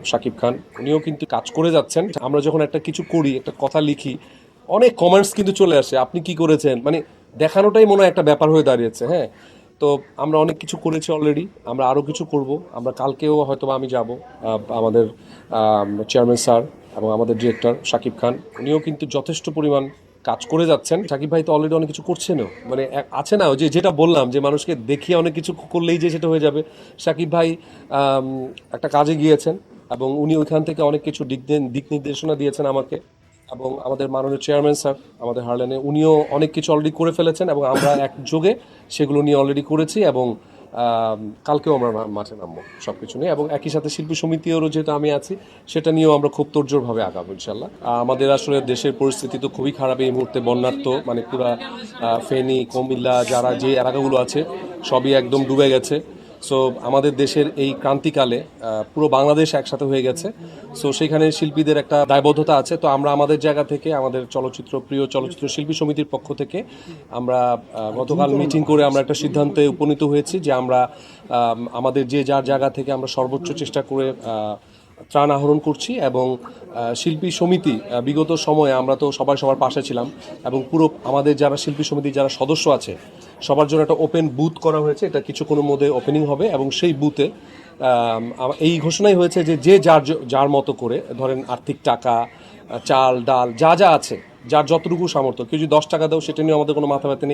শাকিব খান উনিও কিন্তু কাজ করে যাচ্ছেন। আমরা যখন একটা কিছু করি, একটা কথা লিখি, অনেক কমেন্টস কিন্তু চলে আসে, আপনি কি করেছেন, মানে দেখানোটাই মনে হয় একটা ব্যাপার হয়ে দাঁড়িয়েছে। হ্যাঁ, তো আমরা অনেক কিছু করেছি অলরেডি, আমরা আরও কিছু করব। আমরা কালকেও হয়তো আমি যাব, আমাদের চেয়ারম্যান স্যার এবং আমাদের ডিরেক্টর শাকিব খান উনিও কিন্তু যথেষ্ট পরিমাণ কাজ করে যাচ্ছেন। শাকিব ভাই তো অলরেডি অনেক কিছু করছেনও, মানে আছে না ওই যে যেটা বললাম যে মানুষকে দেখিয়ে অনেক কিছু করলেই যে সেটা হয়ে যাবে। শাকিব ভাই আম, একটা কাজে গিয়েছেন এবং উনি ওইখান থেকে অনেক কিছু দিক নির্দেশনা দিয়েছেন আমাকে, এবং আমাদের মাননীয় চেয়ারম্যান স্যার আমাদের হারলেনে উনিও অনেক কিছু অলরেডি করে ফেলেছেন এবং আমরা একযোগে সেগুলো নিয়ে অলরেডি করেছি। এবং কালকেও আমরা মাঠে নামবো সব কিছু নিয়ে, এবং একই সাথে শিল্পী সমিতিরও যেহেতু আমি আছি সেটা নিয়েও আমরা খুব তোড়জোড়ভাবে আগাবো ইনশাল্লাহ। আমাদের আসলে দেশের পরিস্থিতি তো খুবই খারাপ এই মুহূর্তে, বন্যার্থ, মানে পুরা ফেনী, কুমিল্লা, যারা যে এলাকাগুলো আছে সবই একদম ডুবে গেছে। সো আমাদের দেশের এই ক্রান্তিকালে পুরো বাংলাদেশ একসাথে হয়ে গেছে। সো সেখানে শিল্পীদের একটা দায়বদ্ধতা আছে। তো আমরা আমাদের জায়গা থেকে, আমাদের প্রিয় চলচ্চিত্র শিল্পী সমিতির পক্ষ থেকে আমরা গতকাল মিটিং করে আমরা একটা সিদ্ধান্তে উপনীত হয়েছি যে আমরা আমাদের যে যার জায়গা থেকে আমরা সর্বোচ্চ চেষ্টা করে ত্রাণ আহরণ করছি। এবং শিল্পী সমিতি বিগত সময়ে আমরা তো সবাই সবার পাশে ছিলাম, এবং পুরো আমাদের যারা শিল্পী সমিতির যারা সদস্য আছে সবার জন্য একটা ওপেন বুথ করা হয়েছে। এটা কিছুক্ষণের মধ্যে ওপেনিং হবে, এবং সেই বুথে এই ঘোষণাই হয়েছে যে যে যার যার মতো করে, ধরেন আর্থিক টাকা, চাল ডাল যা যা আছে, যার যতটুকু সামর্থ্য, কেউ যদি 10 টাকা দাও সেটা নিয়ে আমাদের কোনো মাথা ব্যথা নেই।